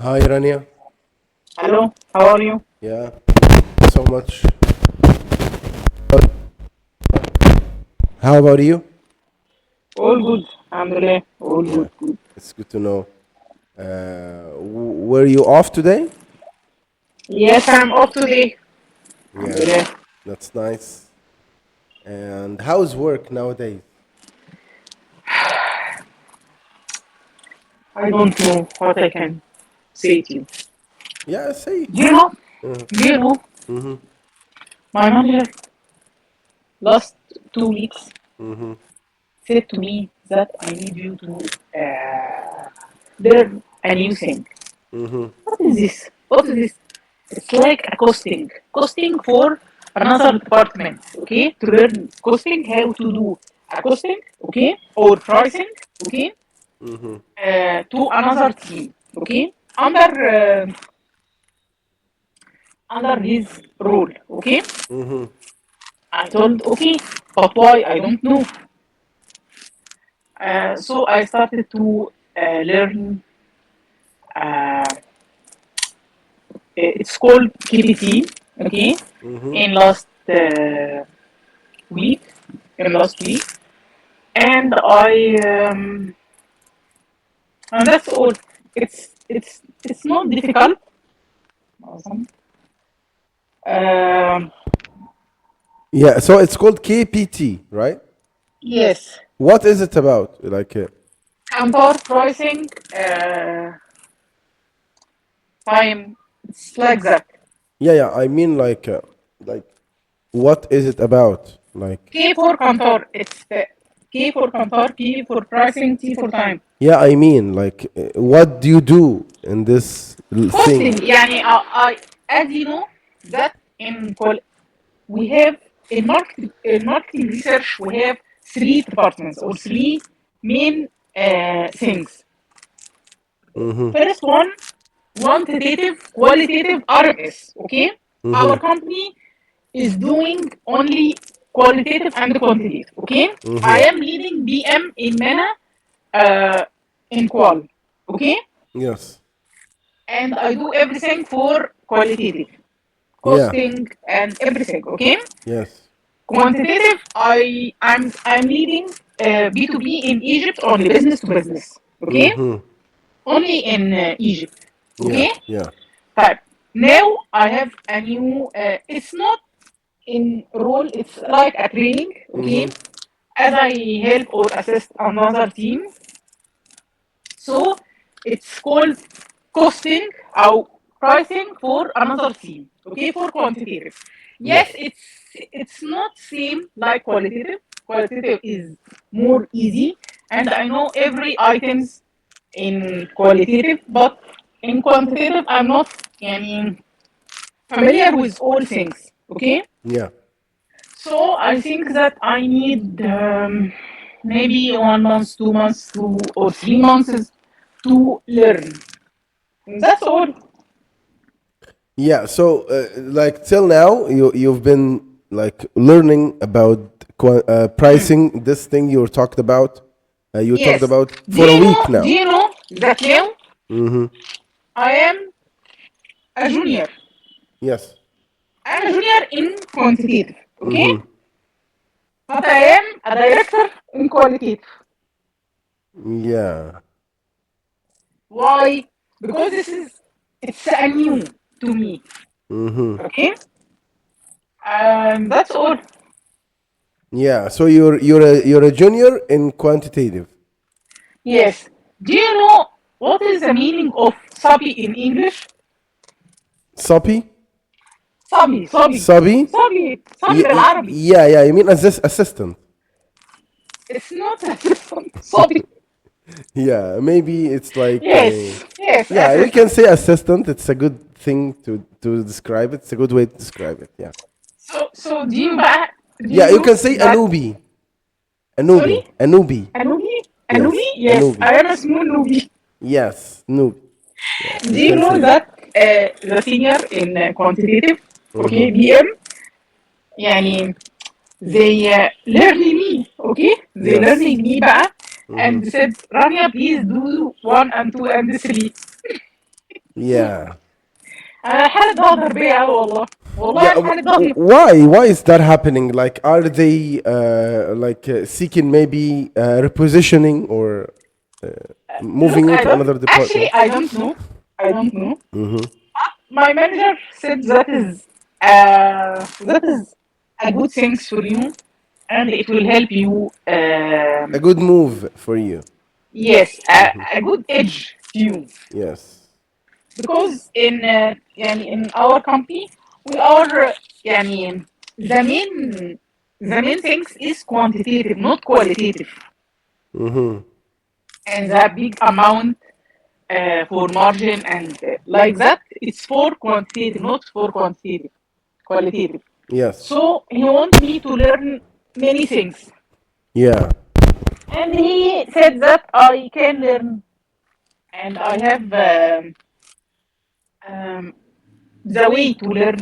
Hi, Rania. Hello, how are you? Yeah, so much. How about you? All good, alhamdulillah. All Yeah, good, good. it's good to know. Were you off today? Yes, I'm off today. Yeah, Alhamdulillah. that's nice. And how's work nowadays? I don't know what I can say to you. Yeah, say. Do you know? Uh, Do you know? mm-hmm, My manager last 2 weeks mm-hmm, said to me that I need you to learn a new thing. mm-hmm. What is this? What is this? It's like a costing for another department. Okay, to learn costing, how to do a costing. Okay, or pricing. Okay, to another team. Okay, under his role. Okay, I told okay, but why? I don't know. So I started to learn. Uh, it's called KBT. Okay, in week, last week, and and that's all. It's not difficult. Awesome. Um, Yeah, so it's called KPT, right? yes, What is it about? counter pricing time. It's like that. Yeah, I mean, like, what is it about? Like, K for counter. It's K for counter, P for pricing, T for time. yeah, I mean, like, what do you do in this Costing. thing? يعني as you know that in we have in marketing research we have three departments or three main things. First one, quantitative, qualitative, RMS. Okay, our company is doing only qualitative and quantitative. Okay, I am leading BM in MENA in qual. Okay, Yes. and I do everything for qualitative, Yeah. costing and everything. Okay, Yes. quantitative, I'm leading B2B in Egypt, only business to business. Okay, only in Egypt. Yeah. Okay, Yeah. but now I have a new. It's not in role. It's like a training. Okay, as I help or assist another team. So it's called costing or pricing for another team. Okay, for quantitative. Yeah. Yes, it's not same like qualitative. Qualitative is more easy, and I know every items in qualitative, but in quantitative I'm not يعني, familiar with all things. Okay, Yeah. so I think that I need maybe 1 month, 2 months, 2 or 3 months to learn. That's all. Yeah. So, like, till now, you've been like learning about pricing. This thing you talked about. You talked Yes. about Do for a you know? week Do now. you know that now I am a junior? Yes. I'm a junior in quantitative. Okay, but I am a director in qualitative. Yeah. Why? Because it's a new to me. Okay, that's all. Yeah. So you're a junior in quantitative. Yes. Do you know what is the meaning of sabi in English? Sapi. صبي صبي Sabi. صبي صبي Yeah. بالعربي. Yeah. Yeah. You mean assistant? It's not assistant. صبي. Yeah. Maybe it's like. Yes, yes, Yeah, we can assistant. say assistant. It's a good thing to describe it. It's a good way to describe it. Yeah. So do you بقى do Yeah, you you know can say a that newbie. A sorry newbie. A newbie. أنوبي أنوبي Yes. A yes newbie. I am a small newbie. Yes. Newbie. Yeah, Do you you can know say that. that the senior in quantitative okay BM يعني they learning me okay they Yes. learning me بقى and said Rania please do 1 and 2 and 3 Yeah. انا حالة ضغط بيا أوي والله. والله Yeah. انا حالة ضغط. Why is that happening? Like, are they seeking maybe repositioning or moving Look, you I to don't another actually, department? I don't know. I don't know. Mm-hmm. My manager said that is a good thing for you, and it will help you. A good move for you. Yes, a good edge to you, Yes. because يعني in our company we are يعني the main things is quantitative, not qualitative, Mm-hmm. and the big amount for margin and like that. It's for quantitative, not for qualitative. Yes. So he wants me to learn many things, Yeah. and he said that I can learn, and I have um, the way to learn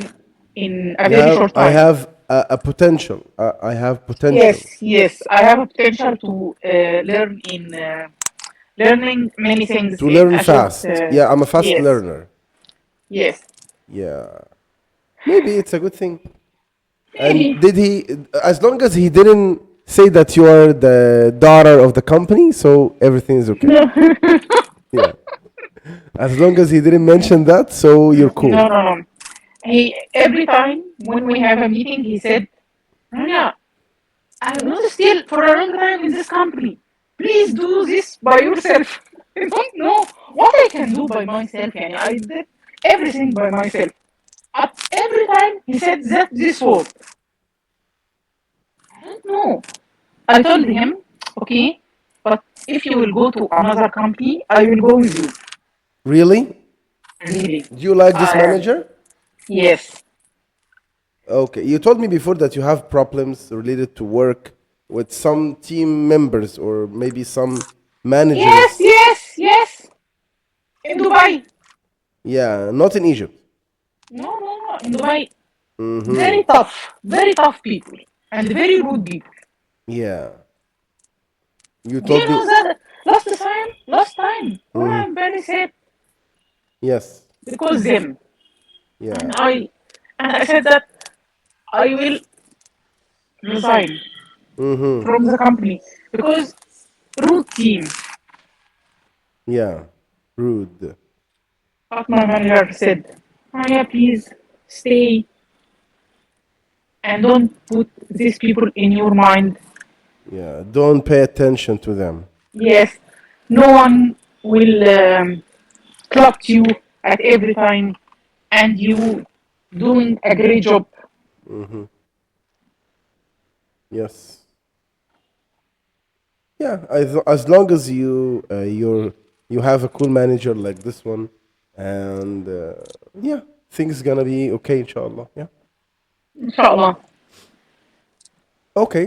in a You very have. short I time. have a potential. I have potential. Yes, yes, I have a potential to learning many things To in learn a short. fast. Yeah, I'm a fast Yes, learner. yes, Yeah. Maybe it's a good thing. And maybe. did he, as long as he didn't say that you are the daughter of the company, so everything is okay. No, Yeah. As long as he didn't mention that, so you're cool. no, no, no. He every time when we have a meeting, he said, "Rania, I'm not still for a long time in this company. Please do this by yourself." I don't know what I can do by myself. And I did everything by myself. But every time he said that this word, I don't know. I told him, okay, but if you will go to another company, I will go with you. Really? Really. Do you like this Uh, manager? yes. Okay. You told me before that you have problems related to work with some team members or maybe some Yes, managers. yes, yes. In Dubai. Yeah, not in Egypt. No, no, no. In Dubai. Mm-hmm. Very tough people, and very rude people. Yeah. You Do you told me. know that last time, when Mhm. I'm very sad Yes. because them, Yeah. and I said that I will resign Mm-hmm. from the company because rude team. Yeah. Rude. But my manager said, Maya, please stay and don't put these people in your mind. Yeah. Don't pay attention to them. Yes, no one will clap you at every time, and you doing a great job. Mm-hmm. Yes. Yeah. As long as you have a cool manager like this one, and yeah, things gonna be okay, inshallah. Yeah. Inshallah. Okay.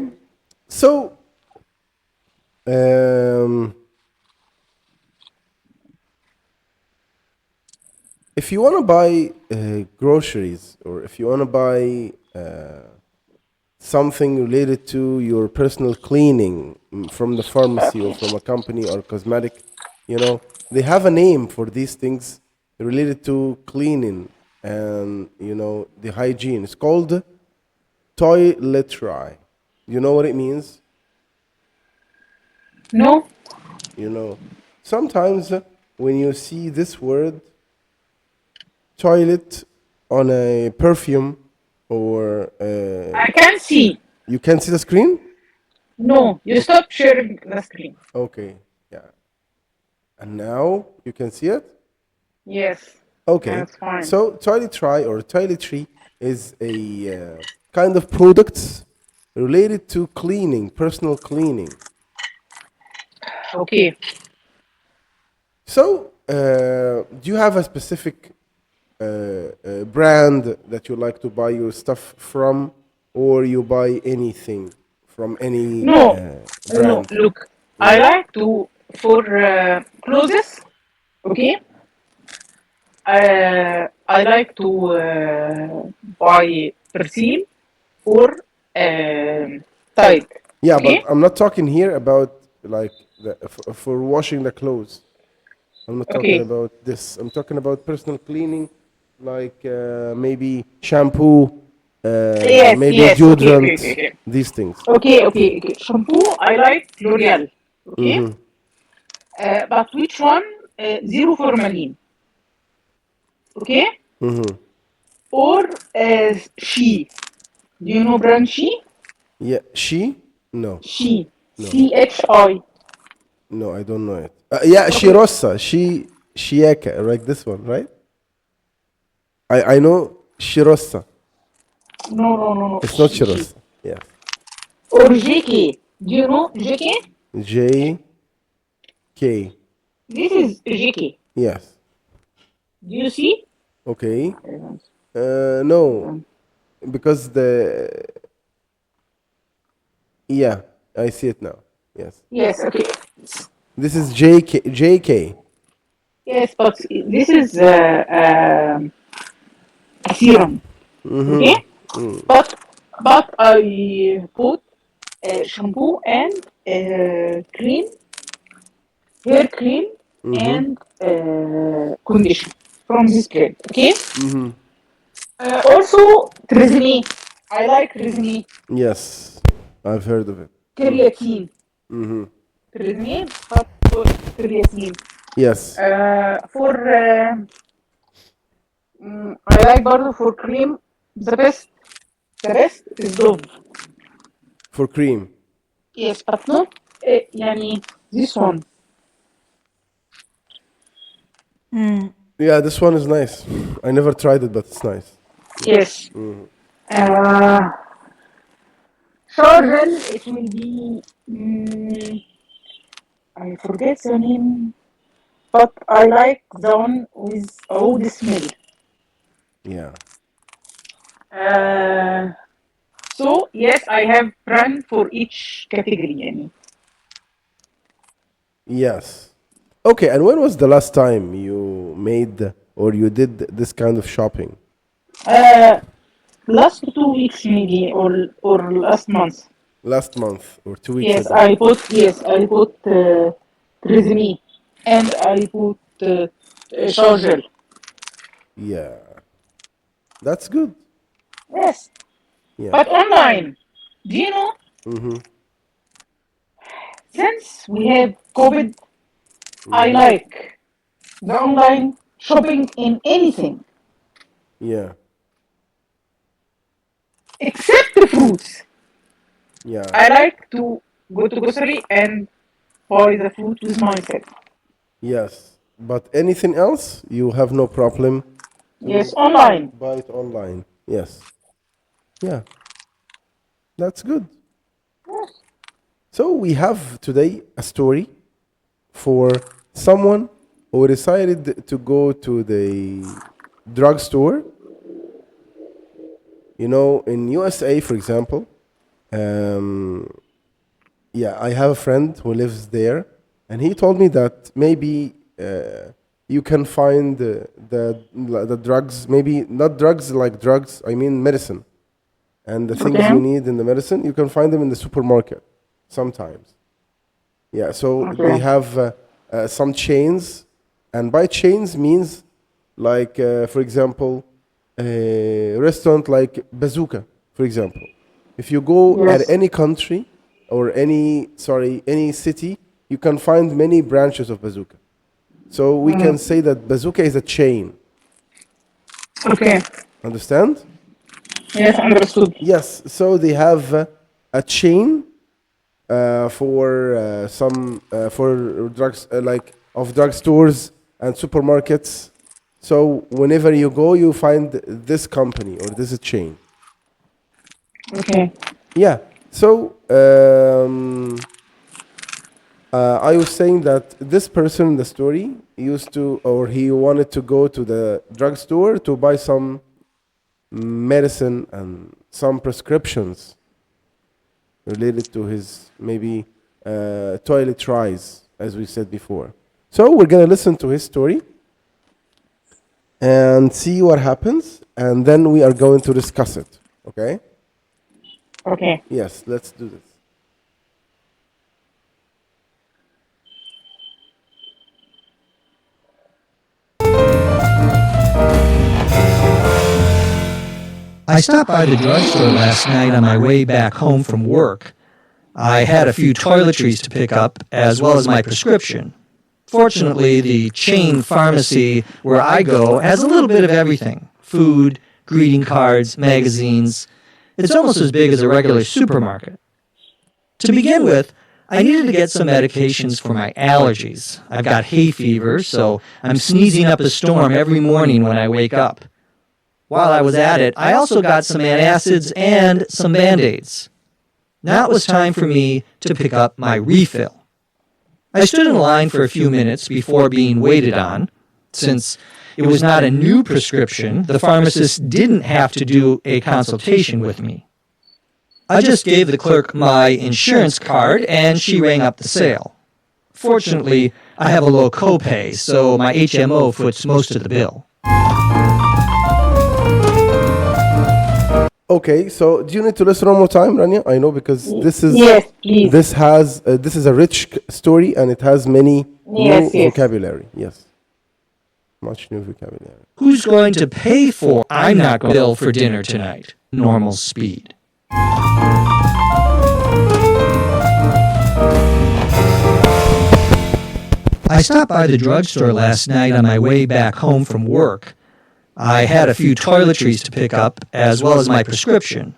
So, um, if you wanna buy groceries or if you wanna buy something related to your personal cleaning from the pharmacy or Okay. from a company or cosmetic, they have a name for these things related to cleaning and the hygiene. It's called toiletry. You know what it means? No, You know, sometimes when you see this word toilet on a perfume or I can't see. you can see the screen. No, you stop sharing the screen. Okay, yeah. And now you can see it? Yes, Okay. that's fine. So toiletry or toiletry is a kind of products related to cleaning, personal cleaning. Okay. So, do you have a specific brand that you like to buy your stuff from, or you buy anything from any No, no. brand? Look, I Mm. like to for clothes. Okay. I like to buy perfume or Tide. Yeah, but Okay. I'm not talking here about like for washing the clothes. I'm not talking Okay. about this. I'm talking about personal cleaning, like maybe shampoo, Yes, maybe yes. Okay, okay, okay, deodorant, okay. these things. Okay, okay, okay. Shampoo, I like L'Oreal. Okay. But which one? Zero formalin. Okay. Or she. Do you know brand she? Yeah, she? No, She. no, CHI. no, I don't know it. Yeah, Okay. Shirosa, Shiaka, like this one, right? I know Shirosa. No, no, no, no. It's not She. Shirosa. Yes. Or JK. Do you know JK? J K. This is JK. Yes. Do you see? Okay. No, because yeah, I see it now. Yes. Yes, okay. This is JK. Yes, but this is a serum. Okay? But I put shampoo and cream, hair cream, and conditioner from this brand. Okay? Also, Tresemme. I like Tresemme. Yes, I've heard of it. Creatine. Tresemme, but for creatine. Yes. For I like برضه for cream the best is Dove. For cream. Yes, but not يعني this one. Yeah, this one is nice. I never tried it, but it's nice. Yes. Chargel, it will be I forget the name, but I like the one with oud smell. Yeah. So yes, I have brand for each category. يعني. Yes. Okay, and when was the last time you made or you did this kind of shopping? Last 2 weeks maybe or last month. Last month or 2 weeks Yes, ago? I put resume and I put charger. Yeah. That's good. Yes, Yeah. but online. Do you know? Since we have COVID, I like the online shopping in anything Yeah. except the fruits. Yeah. I like to go to grocery and buy the fruit with myself. Yes. But anything else, you have no problem Yes, to online. buy it online. Yes. Yeah. That's good. So we have today a story for someone who decided to go to the drugstore. You know, in USA, for example, um, yeah, I have a friend who lives there, and he told me that maybe you can find the drugs, maybe not drugs like drugs, I mean medicine, and the things you Okay. need in the medicine, you can find them in the supermarket sometimes. Yeah, so they Okay. have some chains, and by chains means like, for example, a restaurant like Bazooka, for example. If you go at Yes. any country or any city, you can find many branches of Bazooka. So we can say that Bazooka is a chain. Okay. Understand? Yes, understood. Yes. So they have a chain for some for drugs like of drugstores and supermarkets. So whenever you go, you find this company or this chain. Okay. Yeah. So I was saying that this person in the story used to, or he wanted to go to the drugstore to buy some medicine and some prescriptions related to his maybe toiletries, as we said before. So we're gonna listen to his story and see what happens, and then we are going to discuss it. Okay? Okay. Yes, let's do this. I stopped by the drugstore last night on my way back home from work. I had a few toiletries to pick up, as well as my prescription. Fortunately, the chain pharmacy where I go has a little bit of everything: food, greeting cards, magazines. It's almost as big as a regular supermarket. To begin with, I needed to get some medications for my allergies. I've got hay fever, so I'm sneezing up a storm every morning when I wake up. While I was at it, I also got some antacids and some Band-Aids. Now it was time for me to pick up my refill. I stood in line for a few minutes before being waited on. Since it was not a new prescription, the pharmacist didn't have to do a consultation with me. I just gave the clerk my insurance card and she rang up the sale. Fortunately, I have a low copay, so my HMO foots most of the bill. Okay, so do you need to listen one more time, Rania? I know because this is Yes, please. this is a rich story and it has many Yes, new yes. vocabulary. Yes, much new vocabulary. Who's going to pay for I'm not going to bill for dinner tonight? Normal speed. I stopped by the drugstore last night on my way back home from work. I had a few toiletries to pick up, as well as my prescription.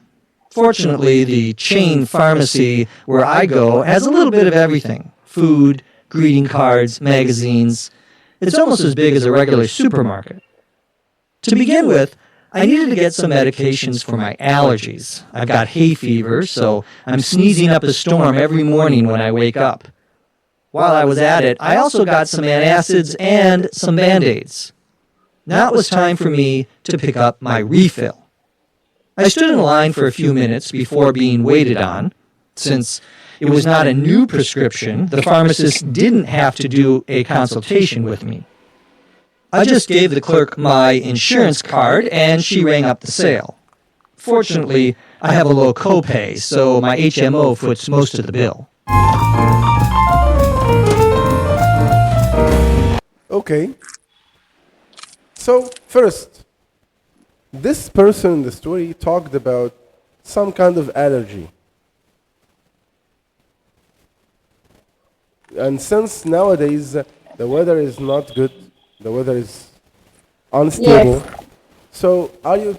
Fortunately, the chain pharmacy where I go has a little bit of everything: food, greeting cards, magazines. It's almost as big as a regular supermarket. To begin with, I needed to get some medications for my allergies. I've got hay fever, so I'm sneezing up a storm every morning when I wake up. While I was at it, I also got some antacids and some Band-Aids. Now it was time for me to pick up my refill. I stood in line for a few minutes before being waited on. Since it was not a new prescription, the pharmacist didn't have to do a consultation with me. I just gave the clerk my insurance card and she rang up the sale. Fortunately, I have a low copay, so my HMO foots most of the bill. Okay. So first, this person in the story talked about some kind of allergy. And since nowadays the weather is not good, the weather is unstable. Yes. So do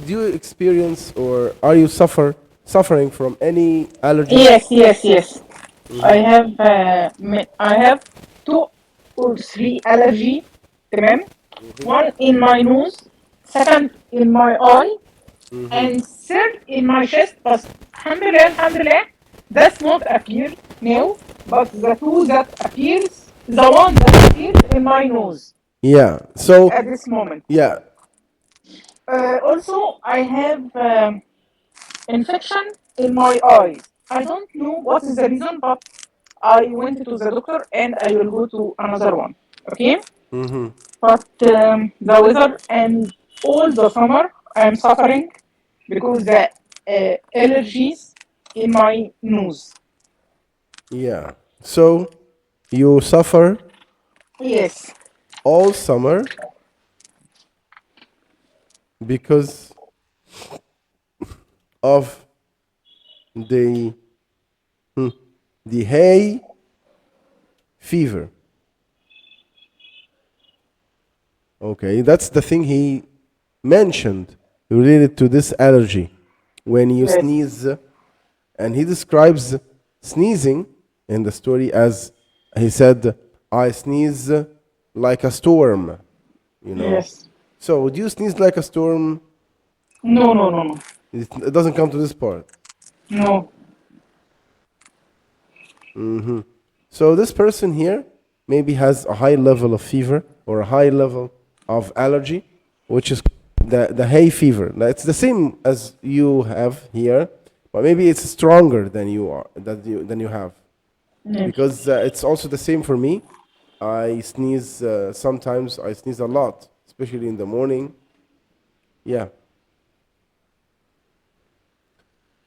you experience or are you suffering from any allergy? Yes. I have 2 or 3 allergy. تمام. One in my nose, second in my eye, and third in my chest. But alhamdulillah, does not appear now. But the two that appears, the one that appears in my nose Yeah. So at this moment. yeah. Also, I have infection in my eyes. I don't know what is the reason, but I went to the doctor and I will go to another one. Okay? But the weather and all the summer I'm suffering because the allergies in my nose. Yeah. So you suffer Yes. all summer because of the hay fever. Okay, that's the thing he mentioned related to this allergy. When you Yes. sneeze, and he describes sneezing in the story as he said, I sneeze like a storm, you know. Yes. So do you sneeze like a storm? No. It doesn't come to this part. No. So this person here maybe has a high level of fever or a high level of allergy, which is the hay fever. Now, it's the same as you have here, but maybe it's stronger than you have, because it's also the same for me. I sneeze sometimes. I sneeze a lot, especially in the morning. Yeah.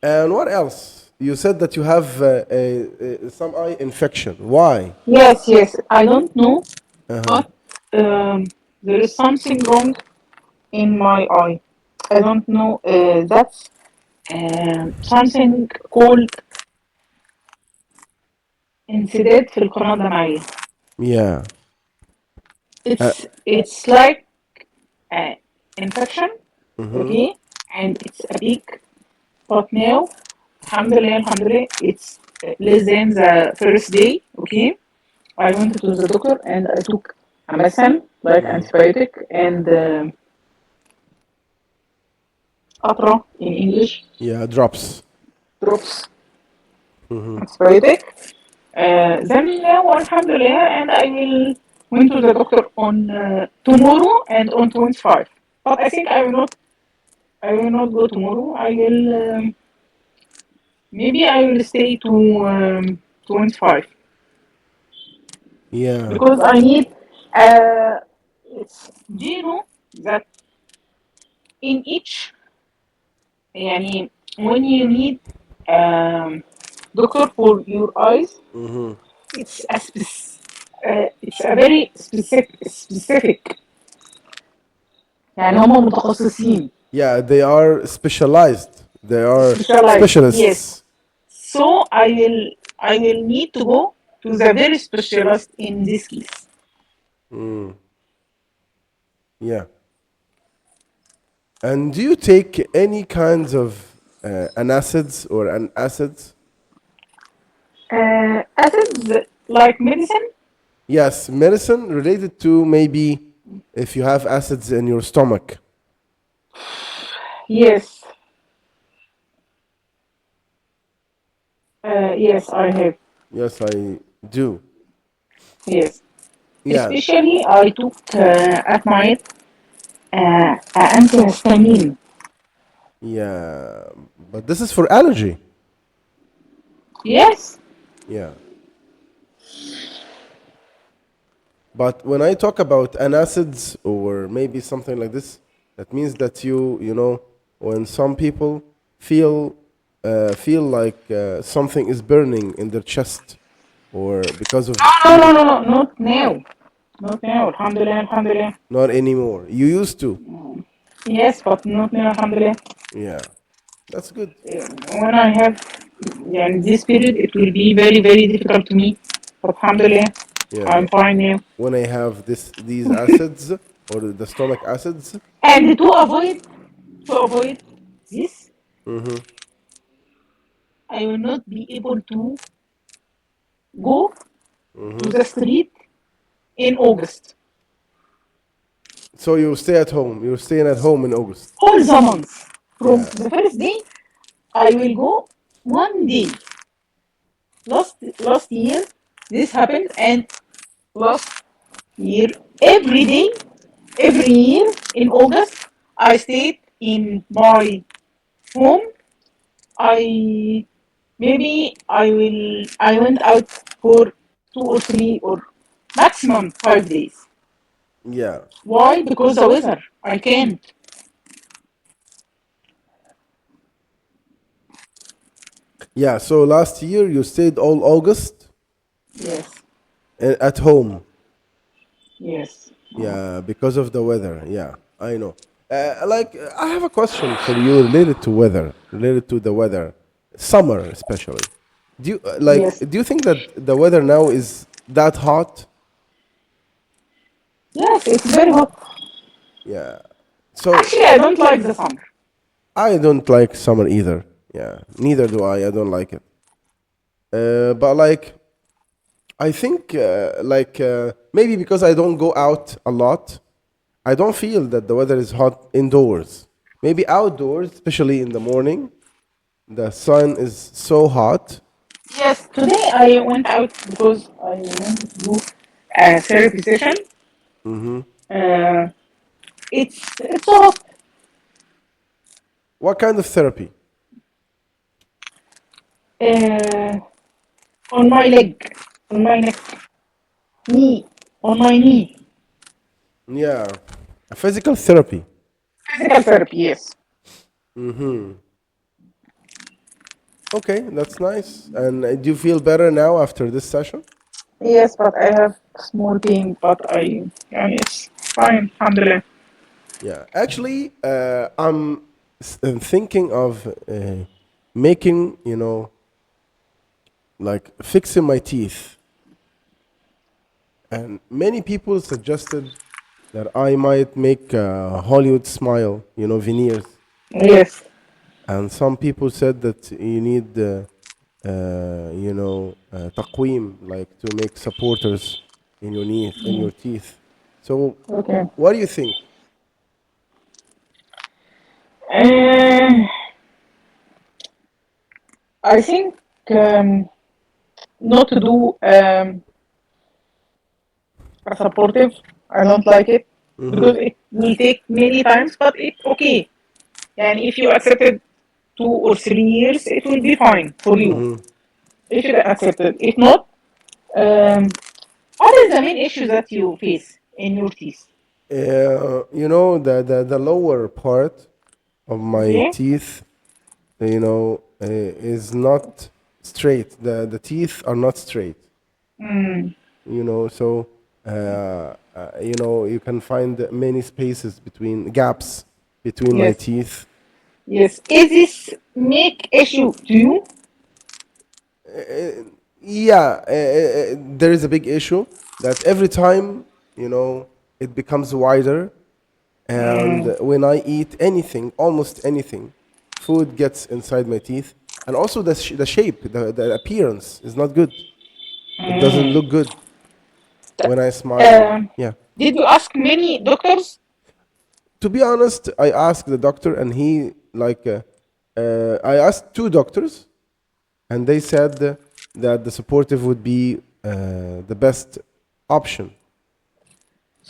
And what else? You said that you have some eye infection. Why? Yes. I don't know, but there is something wrong in my eye. I don't know. That's something called انسداد في القناة الدمعية. Yeah. It's like infection, okay, and it's a big. But now, alhamdulillah, it's less than the first day, okay. I went to the doctor and I took a medicine like antibiotic and atra in English, Yeah, drops. drops, antibiotic. Then now, alhamdulillah, and I will went to the doctor on tomorrow and on 25. But I think I will not go tomorrow. I will maybe I will stay to 25 Yeah. because I need. Do you know that in each, يعني when you need doctor for your eyes, it's a very specific. يعني هم متخصصين. Yeah, they are specialized. They are Specialized, specialists. yes. So I will need to go to the very specialist in this case. Yeah. And do you take any kinds of acids or acids? Acids like medicine? Yes, medicine related to maybe if you have acids in your stomach. Yes. Yes, I have. Yes, I do. Yes. Yeah. Especially I took at night antihistamine. Yeah. But this is for allergy. Yes. Yeah. But when I talk about acids or maybe something like this, that means that you know, when some people feel like something is burning in their chest, or because of No, not now. Not now. Alhamdulillah, alhamdulillah. not anymore. You used to. Yes, but not now, alhamdulillah. Yeah, that's good. When I have this period, it will be very, very difficult to me. But alhamdulillah, Yeah. I'm fine now. When I have these acids or the stomach acids. And to avoid this, I will not be able to go to the street in August. So you stay at home. You're staying at home in August. All the months. From the first day, I will go one day. Last year, this happened, and last year, every day, every year in August, I stayed in my home. I went out for 2 or 3 or maximum 5 days. Yeah. Why? Because the weather. I can't. Yeah. So last year you stayed all August Yes. at home. Yes. Yeah, because of the weather. Yeah, I know. I have a question for you related to weather, related to the weather, summer especially. Do you Yes. do you think that the weather now is that hot? Yes, it's very hot. Yeah. So Actually, I don't like the summer. I don't like summer either. Yeah, neither do I. I don't like it. But like, I think maybe because I don't go out a lot, I don't feel that the weather is hot indoors. Maybe outdoors, especially in the morning, the sun is so hot. Yes, today I went out because I wanted to do a therapy session. It's so hot. What kind of therapy? On my leg, on my neck, knee, on my knee. Yeah, a physical therapy. Physical therapy, yes. Okay, that's nice. And do you feel better now after this session? Yes, but I have small pain, but it's fine, alhamdulillah. Yeah, actually, I'm thinking of making, like fixing my teeth. And many people suggested that I might make a Hollywood smile, veneers. Yes. And some people said that you need, تقويم, like to make supporters in your teeth. So, Okay. what do you think? Uh, I think not to do a supportive. I don't like it because it will take many times, but it's okay. And if you accepted 2 or 3 years, it will be fine for you. If you accept it, if not, what is the main issue that you face in your teeth? The lower part of my Okay. teeth, is not straight. The teeth are not straight. So you can find many spaces between gaps between my Yes. teeth. Yes. Is this make issue to you? Yeah, there is a big issue that every time it becomes wider, and when I eat anything, almost anything, food gets inside my teeth, and also the shape, the appearance is not good. It doesn't look good when I smile. Um, Yeah. did you ask many doctors? To be honest, I asked the doctor, and he I asked 2 doctors, and they said that the supportive would be the best option.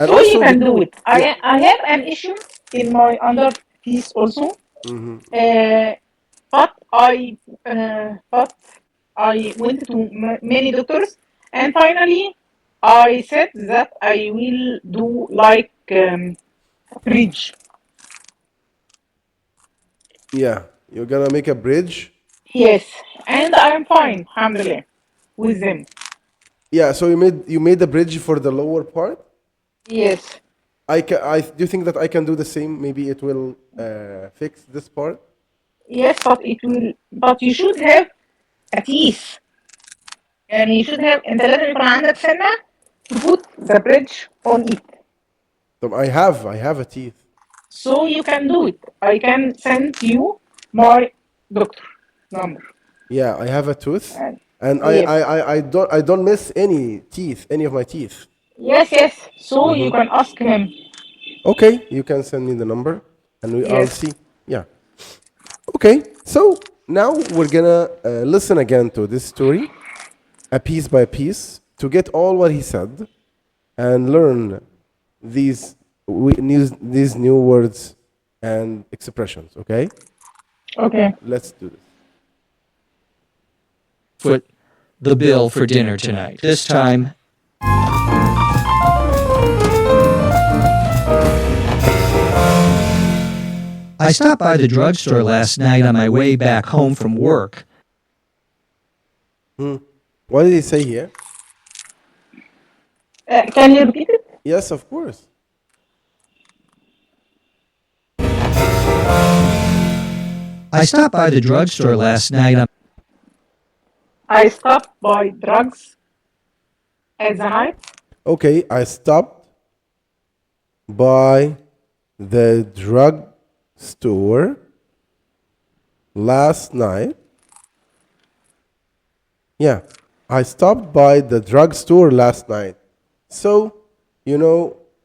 And So you also, can do it. yeah, I have an issue in my under teeth also. But I went to many doctors, and finally I said that I will do like bridge. yeah, you're gonna make a bridge. Yes, and I'm fine, alhamdulillah, with them. Yeah, so you made the bridge for the lower part. Yes, I do you think that I can do the same? Maybe it will fix this part. yes, but it will. But you should have a teeth. يعني you should have. أنت لازم يكون عندك سنة to put the bridge on it. So I have a teeth. So you can do it. I can send you my doctor number. Yeah, I have a tooth, And and yes, I don't miss any of my teeth. yes, yes. So you can ask him. Okay, you can send me the number, and I'll Yes. see. Yeah. Okay, so now we're gonna listen again to this story, a piece by piece, to get all what he said, and learn these new words and expressions. Okay, Okay. let's do this. Foot the bill for dinner tonight. This time, I stopped by the drugstore last night on my way back home from work. What did he say here? Can you repeat it? Yes, of course. I stopped by the drugstore last night on I stopped by drugs at the night. Okay, I stopped by the drug store last night. Yeah, I stopped by the drugstore last night. So,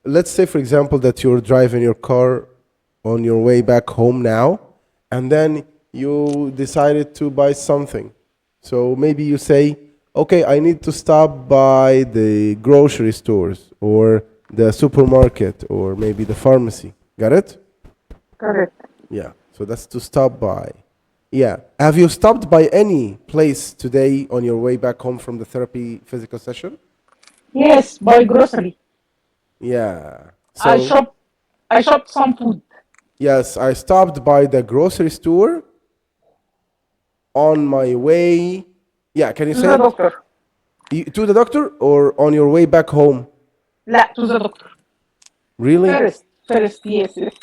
let's say, for example, that you're driving your car on your way back home now, and then you decided to buy something. So maybe you say, okay, I need to stop by the grocery stores or the supermarket or maybe the pharmacy. Got it? Correct. Yeah. So that's to stop by. Yeah. Have you stopped by any place today on your way back home from the therapy physical session? Yes, by grocery. Yeah. I So, shop. I shopped some food yes, I stopped by the grocery store on my way. Yeah, can you to say the it? doctor. To the doctor or on your way back home? لا, to the doctor. Really? First. First, yes, yes.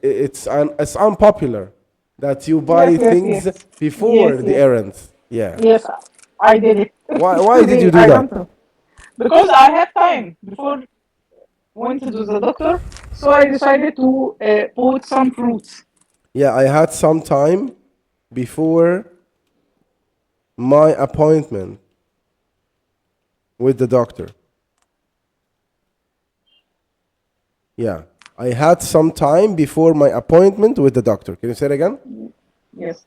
It's unpopular that you buy Yes, yes, things yes. before Yes, the yes. errands. Yeah. Yes, I did it. Why did Today, you do I that? don't know. Because I had time before went to the doctor, so I decided to put some fruits. Yeah, I had some time before my appointment with the doctor. Yeah, I had some time before my appointment with the doctor. Can you say it again? Yes.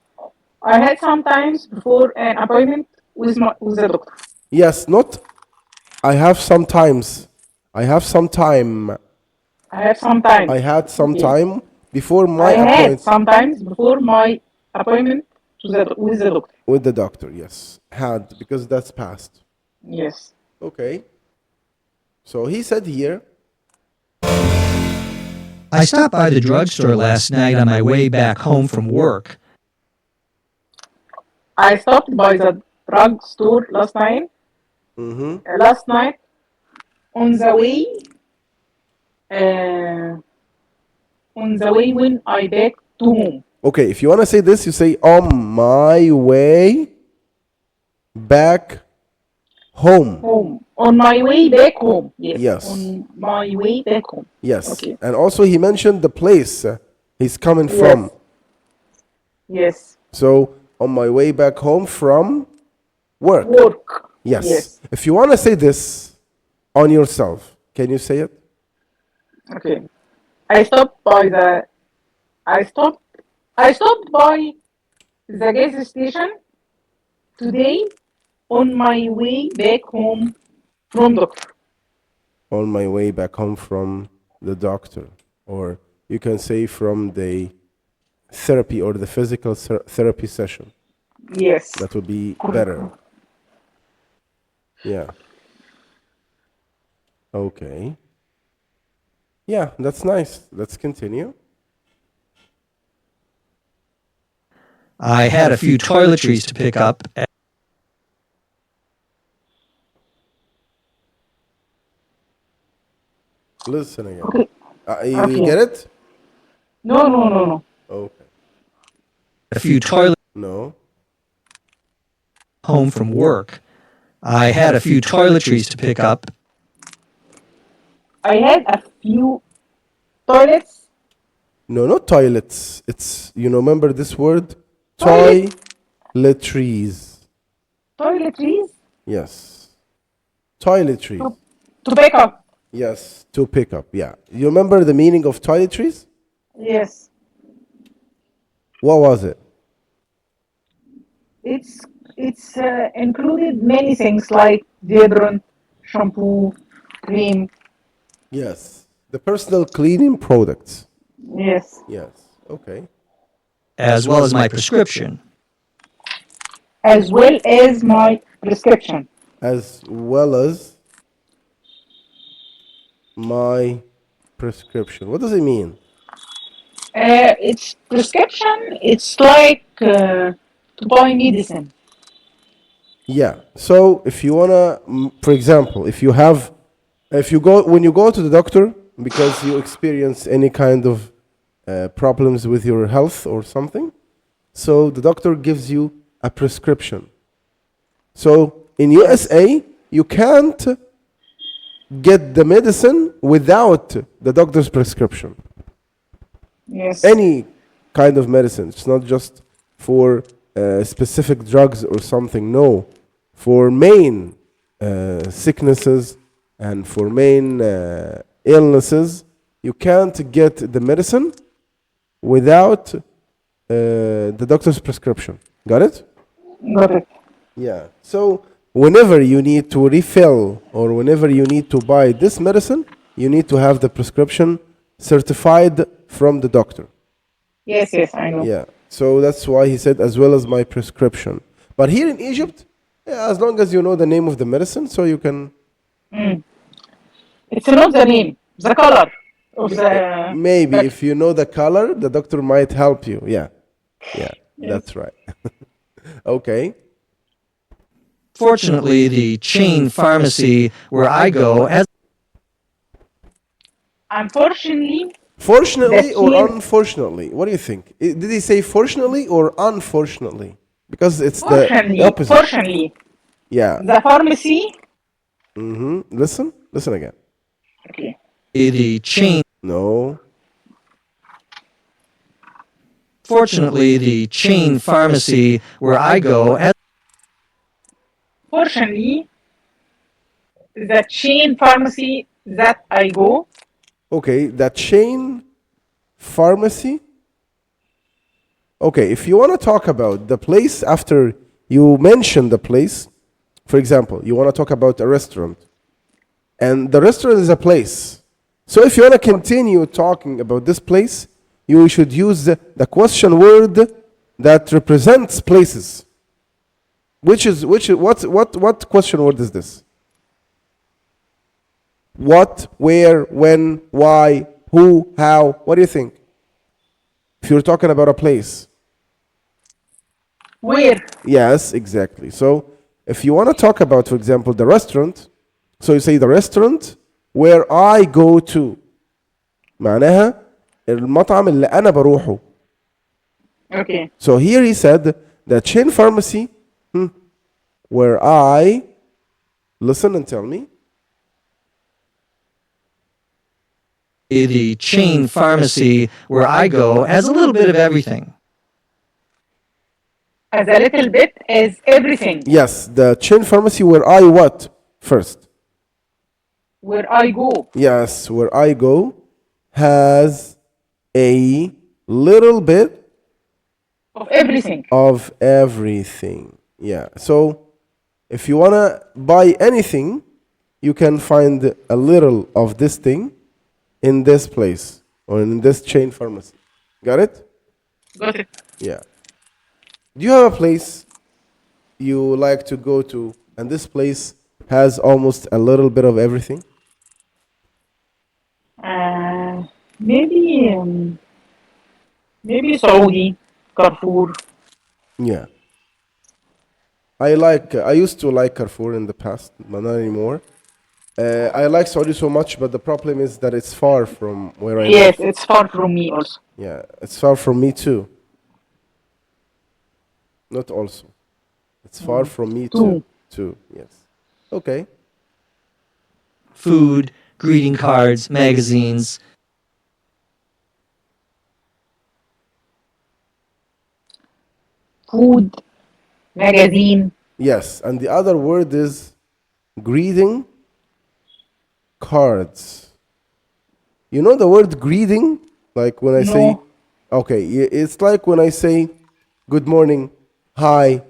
I had sometimes before an appointment with the doctor. Yes, not I have sometimes. I have some time. I have some time. I had some Okay. time before my I had appointment sometimes before my appointment with the doctor. with the doctor. Yes, had because that's past. Yes. Okay. So he said here, I stopped by the drugstore last night on my way back home from work. I stopped by the drug store last night. Last night on the way. On the way when I back to home. okay, if you want to say this, you say on my way back home. Home. On my way back home. Yes. Yes. On my way back home. Yes. Okay. And also he mentioned the place he's coming Yes. from. Yes. So on my way back home from work. Work. Yes. Yes. If you want to say this on yourself, can you say it? Okay. I stopped by the gas station today on my way back home from doctor. On my way back home from the doctor. Or you can say from the therapy or the physical therapy session. Yes. That would be better. Yeah. Okay. Yeah, that's nice. Let's continue. I had a few toiletries to pick up. Listen again. Okay. You Okay. get it? No. Okay. A few toilet No. home from work. I had a few toiletries to pick up. I had a few toilets. No, not toilets. It's, remember this word? Toilet. Toiletries. Toiletries Yes. Toiletries. to pick up. Yes, to pick up. Yeah. You remember the meaning of toiletries? Yes. What was it? It's included many things like deodorant, shampoo, cream. Yes. The personal cleaning products. Yes. Yes. Okay. As well as my prescription. As well as my prescription. As well as my prescription. What does it mean? It's prescription. It's like to buy medicine. Yeah. So if you wanna, for example, when you go to the doctor because you experience any kind of problems with your health or something, so the doctor gives you a prescription. So in USA, you can't get the medicine without the doctor's prescription. Yes. Any kind of medicine. It's not just for specific drugs or something. No, for main sicknesses and for main illnesses, you can't get the medicine without the doctor's prescription. Got it? Got it. Yeah. So whenever you need to refill or whenever you need to buy this medicine, you need to have the prescription certified from the doctor. Yes, I know. Yeah. So that's why he said as well as my prescription. But here in Egypt, as long as you know the name of the medicine, so you can. It's not the name, the color of the. Maybe if you know the color, the doctor might help you. Yeah. Yeah. That's right. Okay. Fortunately, the chain pharmacy where I go has Unfortunately, Fortunately the or chain. unfortunately? What do you think? Did he say fortunately or unfortunately? Because it's the Fortunately, opposite. fortunately, Yeah. the pharmacy. Listen again. Okay. The chain. No. Fortunately, the chain pharmacy where I go has Fortunately, the chain pharmacy that I go. Okay, that chain pharmacy. Okay, if you want to talk about the place after you mention the place, for example, you want to talk about a restaurant, and the restaurant is a place. So if you want to continue talking about this place, you should use the question word that represents places. What question word is this? What, where, when, why, who, how? What do you think? If you're talking about a place. Where? Yes, exactly. So if you want to talk about, for example, the restaurant, so you say the restaurant where I go to. معناها المطعم اللي أنا بروحه. Okay. So here he said the chain pharmacy where I listen and tell me. the chain pharmacy where I go has a little bit of everything. As a little bit as everything. Yes, the chain pharmacy where I what first? Where I go. Yes, where I go has a little bit Of everything. of everything. Yeah. So if you want to buy anything, you can find a little of this thing in this place or in this chain pharmacy. Got it? Got it. Yeah. Do you have a place you like to go to and this place has almost a little bit of everything? Maybe maybe Saudi, Carrefour. Yeah. I used to like Carrefour in the past, but not anymore. I like Saudi so much, but the problem is that it's far from where I Yes, live. it's far from me also. Yeah, it's far from me too. Not also. It's far from me too. Too, yes. Okay. Food, greeting cards, magazines. Food, magazine. Yes, and the other word is greeting cards. You know the word greeting? Like when I say, No. okay, it's like when I say good morning, hi,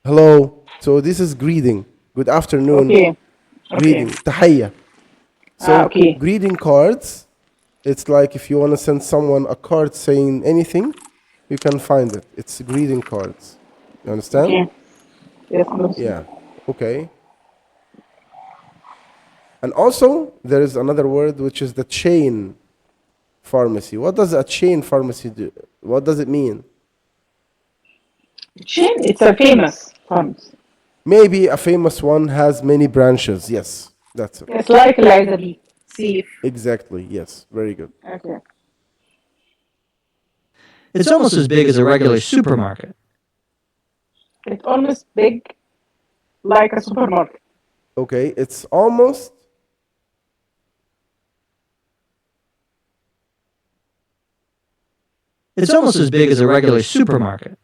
hello. So this is greeting. Good afternoon, Okay. greeting, Okay. tahiyya. So Okay. greeting cards, it's like if you want to send someone a card saying anything, you can find it. It's greeting cards. You understand? Okay. Yes, understood. Yeah. Okay. And also there is another word which is the chain pharmacy. What does a chain pharmacy do? What does it mean? Chain, it's a famous pharmacy. Maybe a famous one has many branches. Yes, that's it. It's like Elizabeth. Safe. Exactly. Yes. Very good. Okay. It's almost as big as a regular supermarket. It's almost big like a supermarket. Okay. It's almost. It's almost as big as a regular supermarket.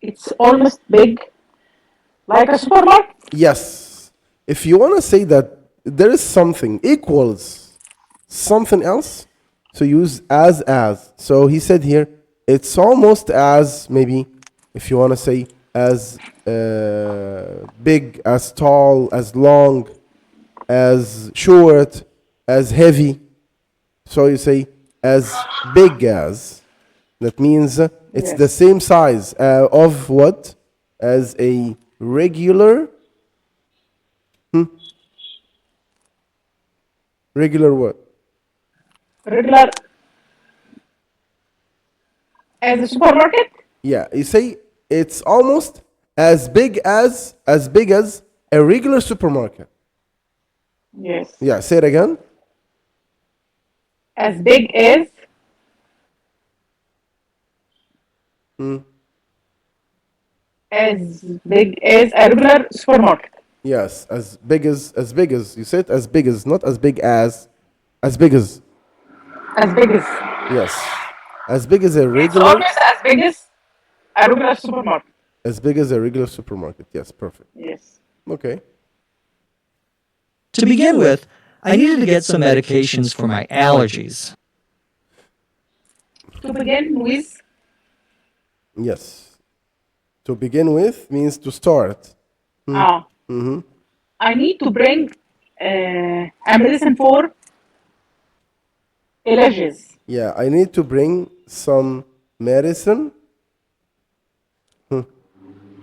It's almost big like a supermarket. Yes. If you want to say that there is something equals something else, so use as. So he said here, it's almost as, maybe if you want to say as big, as tall, as long, as short, as heavy. So you say as big as. That means it's Yes. the same size of what? As a regular. Regular what? Regular as a supermarket. Yeah, you say it's almost as big as a regular supermarket. Yes. Yeah, say it again. As big as as big as a regular supermarket. Yes, as big as you said, as big as, not as big as big as. As big as. Yes, as big as a It's regular, always as big as a regular supermarket. as big as a regular supermarket. Yes, perfect. Yes. Okay. To begin with, I needed to get some medications for my allergies. To begin with, Yes. To begin with means to start. I need to bring a medicine for allergies. Yeah, I need to bring some medicine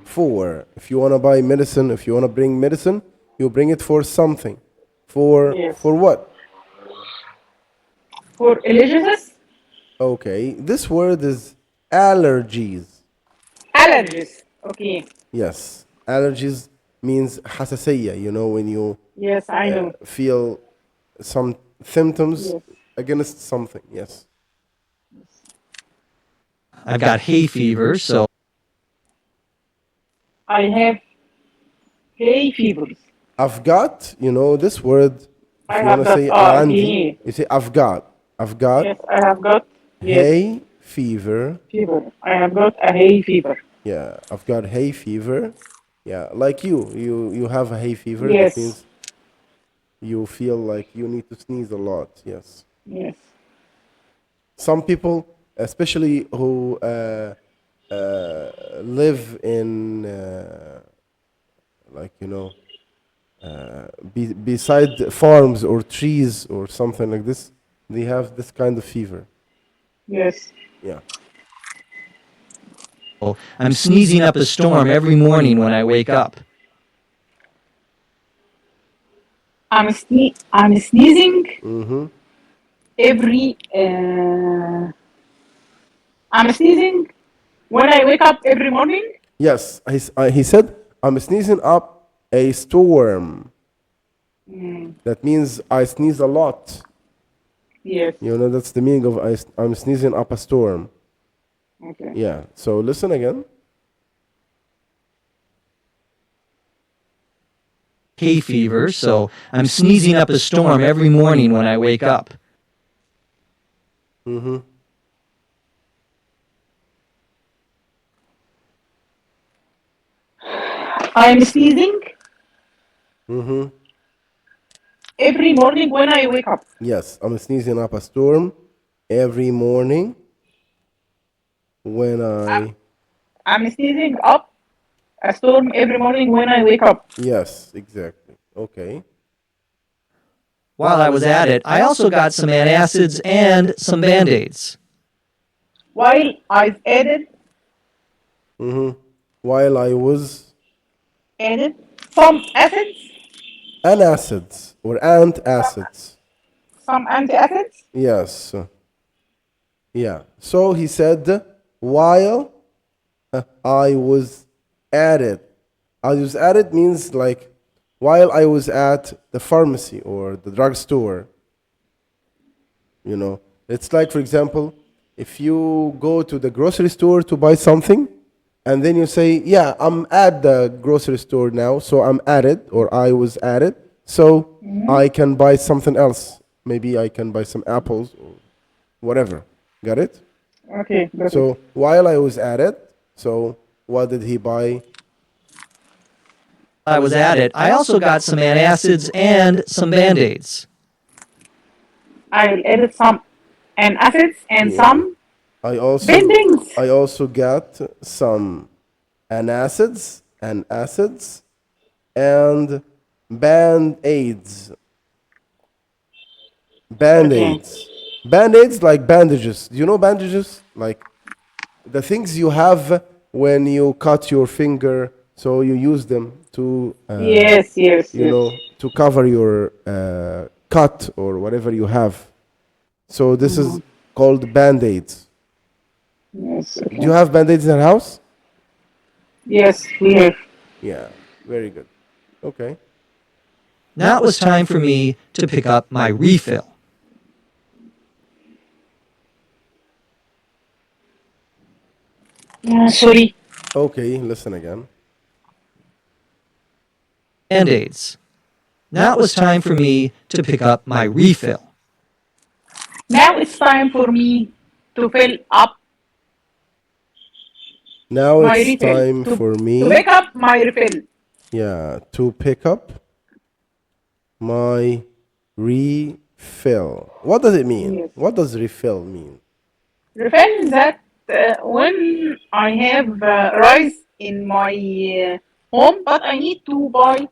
for. If you want to buy medicine, if you want to bring medicine, you bring it for something. For Yes. for what? For allergies? Okay, this word is allergies. Allergies. Okay. Yes, allergies means حساسية. You know, when you Yes, I know. feel some symptoms Yes. against something. Yes. I've got hay fever, so I have hay fevers. I've got, you know, this word. If I you have want to got say hay. عندي, you say I've got. I've got Yes, I have got hay fever. fever. I have got a hay fever. Yeah, I've got hay fever. Yeah, like you have a hay fever. Yes. That means you feel like you need to sneeze a lot. Yes. Yes. Some people, especially who live in, like, you know, beside farms or trees or something like this, they have this kind of fever. Yes. Yeah. I'm sneezing up a storm every morning when I wake up. I'm sneezing Mm-hmm. every. I'm sneezing when I wake up every morning. Yes, he said, I'm sneezing up a storm. That means I sneeze a lot. Yes. You know, that's the meaning of I'm sneezing up a storm. Okay. Yeah, so listen again. Hay fever, so I'm sneezing up a storm every morning when I wake up. Mm-hmm. I'm sneezing Mm-hmm. every morning when I wake up. Yes, I'm sneezing up a storm every morning when I'm sneezing up a storm every morning when I wake up. Yes, exactly. Okay. While I was at it, I also got some antacids and some Band-Aids. While I've added Mm-hmm. While I was some acids, antacids or antacids. some antacids. Yes. Yeah. So he said, while I was at it. I was at it means like while I was at the pharmacy or the drugstore. You know, it's like, for example, if you go to the grocery store to buy something, and then you say, yeah, I'm at the grocery store now, so I'm at it, or I was at it, so I can buy something else. Maybe I can buy some apples or whatever. Got it? Okay. So while I was at it, so what did he buy? While I was at it, I also got some antacids and some Band-Aids. I will edit some acids and Yeah. some I bendings. also got some antacids and acids and band-aids. Band-aids. Band-aids like bandages. Do you know bandages? Like the things you have when you cut your finger, so you use them to Yes. you know, to cover your cut or whatever you have. So this is called band-aids. Yes. Do you have band-aids in your house? Yes, we have. Yeah, very good. Okay. Now it was time for me to pick up my refill. Sorry. Okay, listen again. Band-Aids. Now it was time for me to pick up my refill. Now it's time for me to fill up Now my it's refill. time for To me, pick up my refill. yeah, to pick up my refill. What does it mean? Yes. What does refill mean? Refill is that when I have rice in my home, but I need to buy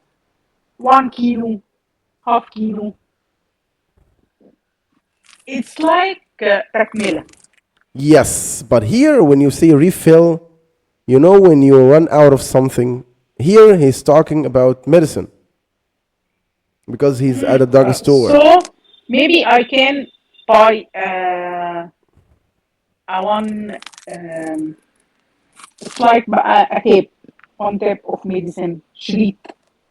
1 kilo, half kilo. It's like takmila. Yes, but here when you say refill, you know when you run out of something. Here he's talking about medicine because he's at a drugstore. So maybe I can buy a one. It's like a tape, one tape of medicine, sheet.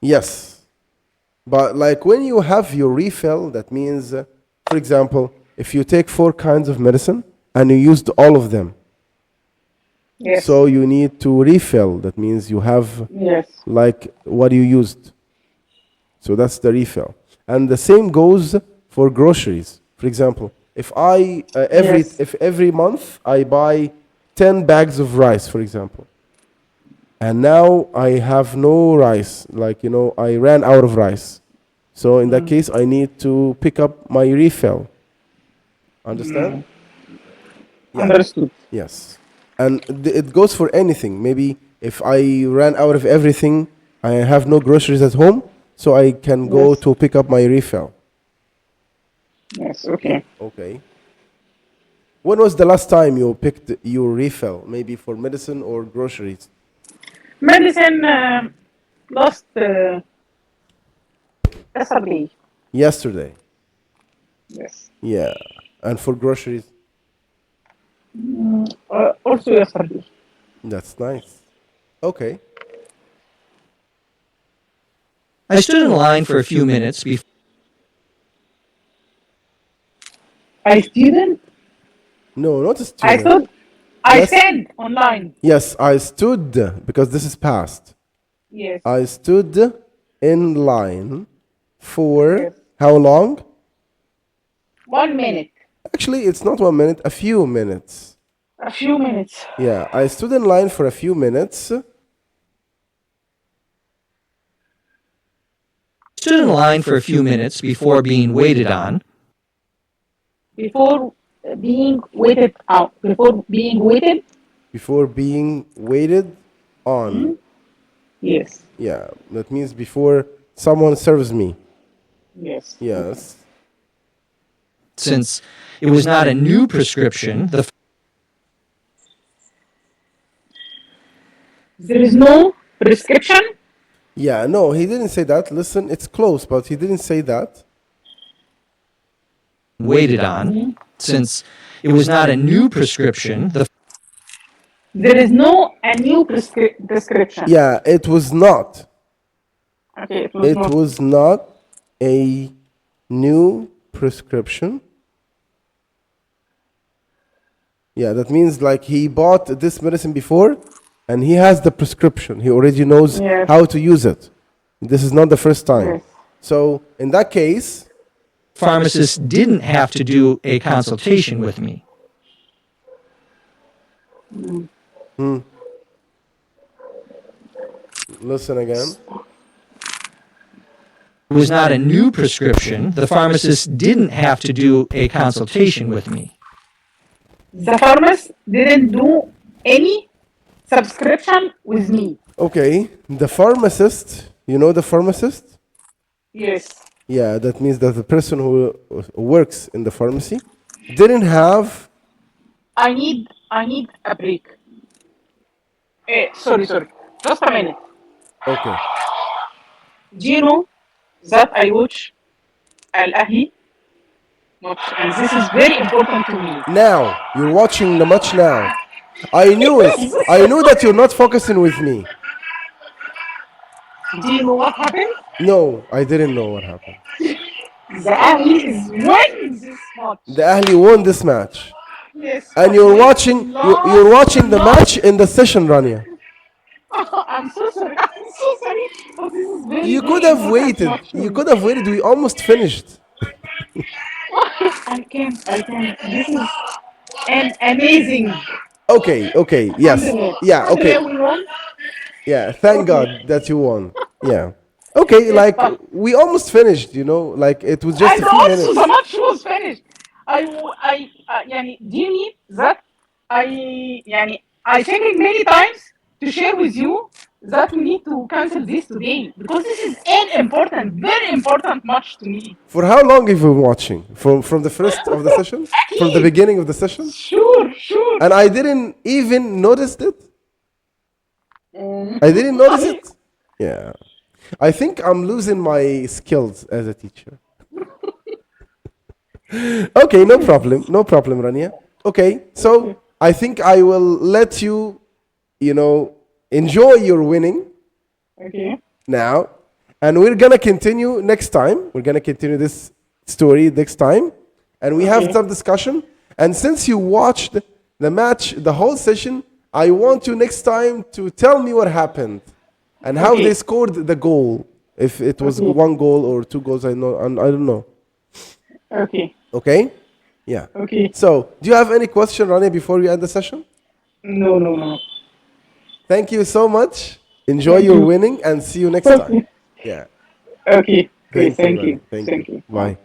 Yes, but like when you have your refill, that means, for example, if you take 4 kinds of medicine and you used all of them, Yes. so you need to refill. That means you have Yes. like what you used. So that's the refill. And the same goes for groceries. For example, if I Yes. if every month I buy 10 bags of rice, for example, and now I have no rice, like I ran out of rice. So in that case, I need to pick up my refill. Understand? Yeah. Understood. Yes. And it goes for anything. Maybe if I ran out of everything, I have no groceries at home, so I can go Yes. to pick up my refill. Yes. Okay. Okay. When was the last time you picked your refill? Maybe for medicine or groceries? Medicine last yesterday. Yesterday. Yes. Yeah. And for groceries? Also yesterday. That's nice. Okay. I stood in line for a few minutes before I student. No, not a I student. stood. I Yes. stand online. Yes, I stood because this is past. Yes. I stood in line for Yes. how long? 1 minute. Actually, it's not 1 minute, a few minutes. A few minutes. Yeah, I stood in line for a few minutes. stood in line for a few minutes before being waited on. Before being waited out. Before being waited. Before being waited on. Yes. Yeah, that means before someone serves me. Yes. Yes. Since it was not a new prescription, There is no prescription. Yeah, no, he didn't say that. Listen, it's close, but he didn't say that. waited on, since it was not a new prescription, There is no a new prescription. Yeah, it was not. Okay. It was It not. was not a new prescription. Yeah, that means like he bought this medicine before and he has the prescription. He already knows Yes. how to use it. This is not the first time. Yes. So in that case, pharmacist didn't have to do a consultation with me. listen again. It was not a new prescription. The pharmacist didn't have to do a consultation with me. The pharmacist didn't do any subscription with me. Okay, the pharmacist, you know the pharmacist? Yes. Yeah, that means that the person who works in the pharmacy didn't have. I need a break. Sorry. Just a minute. Okay. Do you know that I watch Al Ahli watch, and this is very important to me. Now, you're watching the match now. I knew it. I knew that you're not focusing with me. Do you know what happened? No, I didn't know what happened. The Ahli is winning this match. The Ahli won this match. Yes. And but you're wait, watching last- you're watching the last- match in the session, Rania. I'm so sorry. I'm so sorry. But this is very, You very could have important waited. match for You me. could have waited. We almost finished. I can. This is an amazing. Okay, yes. Yeah, okay. We won. Yeah, thank God that you won. Yeah. Okay, Yes, like but- we almost finished, like it was just And a few also minutes. the match was finished. Do you need that? I think many times to share with you that we need to cancel this today because this is an important, very important match to me. For how long have you been watching? From the first of the session? From the beginning of the session? Sure. And I didn't even notice it. I didn't notice it. Yeah. I think I'm losing my skills as a teacher. Okay, no problem, Rania. Okay, so I think I will let you, enjoy your winning Okay. now, and we're gonna continue next time. We're gonna continue this story next time, and we have Okay. some discussion. And since you watched the match, the whole session, I want you next time to tell me what happened and how Okay. they scored the goal. If it was Okay. 1 goal or 2 goals, I don't know. Okay. Okay? Yeah. Okay. So, do you have any question, Rania, before we end the session? No. Thank you so much. Enjoy your winning and see you next time. Yeah. Okay. Great. Thank Rania. you. Thank you. Bye.